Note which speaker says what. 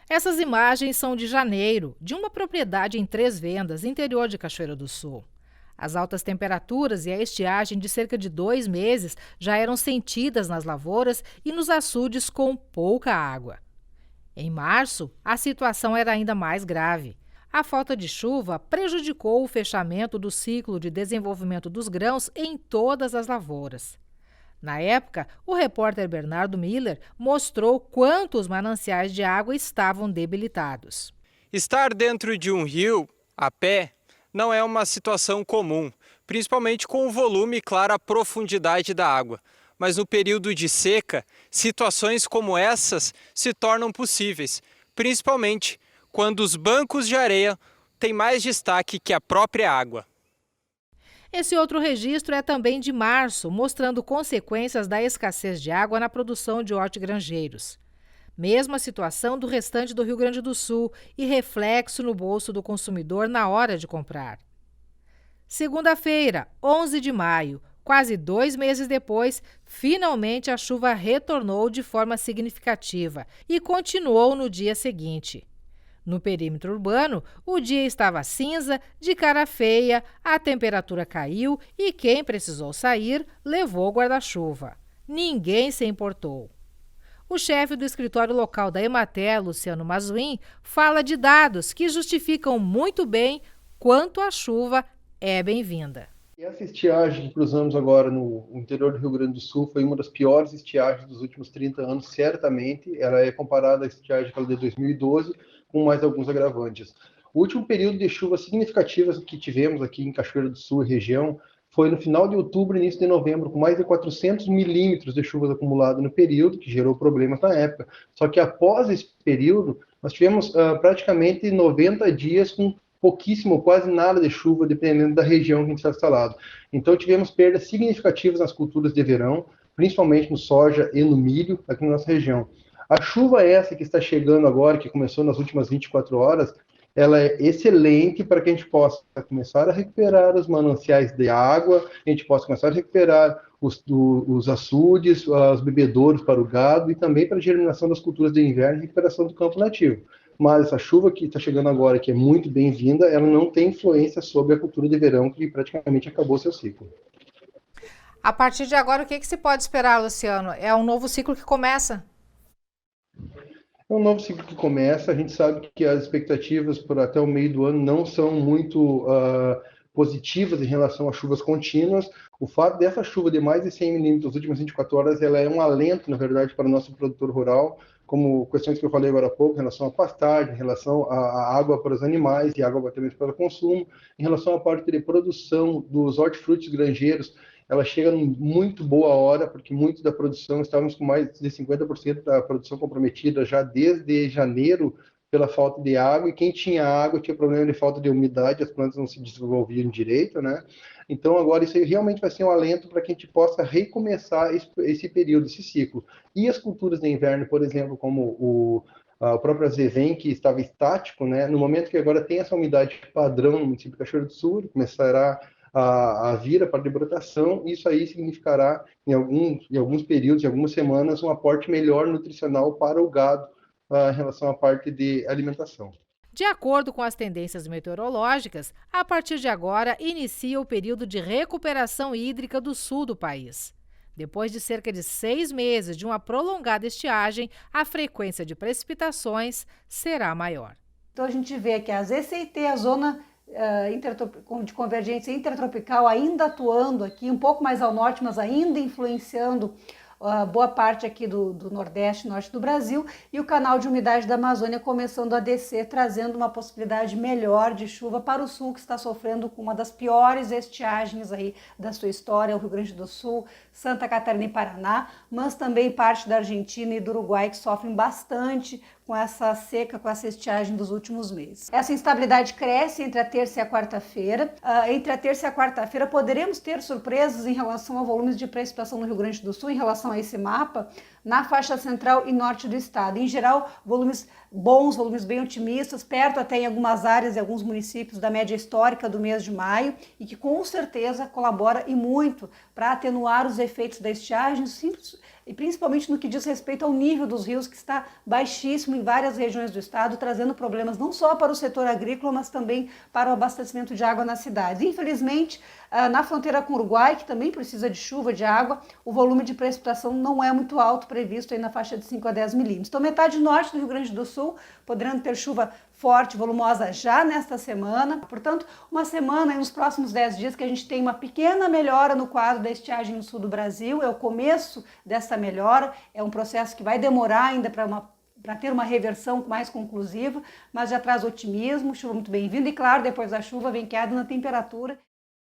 Speaker 1: Essas imagens são de janeiro, de uma propriedade em Três Vendas, interior de Cachoeira do Sul. As altas temperaturas e a estiagem de cerca de 2 meses já eram sentidas nas lavouras e nos açudes com pouca água. Em março, a situação era ainda mais grave. A falta de chuva prejudicou o fechamento do ciclo de desenvolvimento dos grãos em todas as lavouras. Na época, o repórter Bernardo Miller mostrou quanto os mananciais de água estavam debilitados.
Speaker 2: Estar dentro de um rio, a pé, não é uma situação comum, principalmente com o volume e, claro, a profundidade da água. Mas no período de seca, situações como essas se tornam possíveis, principalmente quando os bancos de areia têm mais destaque que a própria água.
Speaker 1: Esse outro registro é também de março, mostrando consequências da escassez de água na produção de hortigranjeiros. Mesma situação do restante do Rio Grande do Sul e reflexo no bolso do consumidor na hora de comprar. Segunda-feira, 11 de maio, quase 2 meses depois, finalmente a chuva retornou de forma significativa e continuou no dia seguinte. No perímetro urbano, o dia estava cinza, de cara feia, a temperatura caiu e quem precisou sair levou guarda-chuva. Ninguém se importou. O chefe do escritório local da Emater, Luciano Mazuim, fala de dados que justificam muito bem quanto a chuva é bem-vinda.
Speaker 3: Essa estiagem que cruzamos agora no interior do Rio Grande do Sul foi uma das piores estiagens dos últimos 30 anos, certamente. Ela é comparada à estiagem de 2012, com mais alguns agravantes. O último período de chuvas significativas que tivemos aqui em Cachoeira do Sul e região foi no final de outubro e início de novembro, com mais de 400 milímetros de chuvas acumuladas no período, que gerou problemas na época. Só que após esse período, nós tivemos praticamente 90 dias com pouquíssimo, quase nada de chuva, dependendo da região que a gente está instalado. Então, tivemos perdas significativas nas culturas de verão, principalmente no soja e no milho, aqui na nossa região. A chuva essa que está chegando agora, que começou nas últimas 24 horas, ela é excelente para que a gente possa começar a recuperar os mananciais de água, a gente possa começar a recuperar os açudes, os bebedouros para o gado e também para a germinação das culturas de inverno e recuperação do campo nativo. Mas essa chuva que está chegando agora, que é muito bem-vinda, ela não tem influência sobre a cultura de verão, que praticamente acabou seu ciclo.
Speaker 1: A partir de agora, o que se pode esperar, Luciano? É um novo ciclo que começa?
Speaker 3: É um novo ciclo que começa. A gente sabe que as expectativas por até o meio do ano não são muito positivas em relação a chuvas contínuas. O fato dessa chuva de mais de 100 milímetros nas últimas 24 horas, ela é um alento, na verdade, para o nosso produtor rural, como questões que eu falei agora há pouco, em relação à pastagem, em relação à água para os animais e água também para o consumo, em relação à parte de produção dos hortifrutis granjeiros, ela chega em muito boa hora, porque muito da produção, estávamos com mais de 50% da produção comprometida já desde janeiro pela falta de água, e quem tinha água tinha problema de falta de umidade, as plantas não se desenvolviam direito, né? Então agora isso aí realmente vai ser um alento para que a gente possa recomeçar esse período, esse ciclo. E as culturas de inverno, por exemplo, como o próprio azevém, que estava estático, né? No momento que agora tem essa umidade padrão no município de Cachoeira do Sul, ele começará a vir a parte de brotação, isso aí significará, em alguns períodos, em algumas semanas, um aporte melhor nutricional para o gado em relação à parte de alimentação.
Speaker 1: De acordo com as tendências meteorológicas, a partir de agora inicia o período de recuperação hídrica do sul do país. Depois de cerca de 6 meses de uma prolongada estiagem, a frequência de precipitações será maior.
Speaker 4: Então a gente vê que a ZCIT, a zona de convergência intertropical, ainda atuando aqui, um pouco mais ao norte, mas ainda influenciando boa parte aqui do Nordeste e Norte do Brasil, e o canal de umidade da Amazônia começando a descer, trazendo uma possibilidade melhor de chuva para o Sul, que está sofrendo com uma das piores estiagens aí da sua história, o Rio Grande do Sul, Santa Catarina e Paraná, mas também parte da Argentina e do Uruguai, que sofrem bastante com essa seca, com essa estiagem dos últimos meses. Essa instabilidade cresce entre a terça e a quarta-feira. Entre a terça e a quarta-feira poderemos ter surpresas em relação a volumes de precipitação no Rio Grande do Sul, em relação a esse mapa, na faixa central e norte do estado. Em geral, volumes bons, volumes bem otimistas, perto até em algumas áreas e alguns municípios da média histórica do mês de maio, e que com certeza colabora e muito para atenuar os efeitos da estiagem, e principalmente no que diz respeito ao nível dos rios, que está baixíssimo em várias regiões do estado, trazendo problemas não só para o setor agrícola, mas também para o abastecimento de água nas cidades. Infelizmente, na fronteira com o Uruguai, que também precisa de chuva, de água, o volume de precipitação não é muito alto, previsto aí na faixa de 5 a 10 milímetros. Então, metade norte do Rio Grande do Sul, podendo ter chuva forte, volumosa já nesta semana. Portanto, uma semana, nos próximos 10 dias, que a gente tem uma pequena melhora no quadro da estiagem no sul do Brasil. É o começo dessa melhora, é um processo que vai demorar ainda para ter uma reversão mais conclusiva, mas já traz otimismo, chuva muito bem-vinda e, claro, depois da chuva vem queda na temperatura.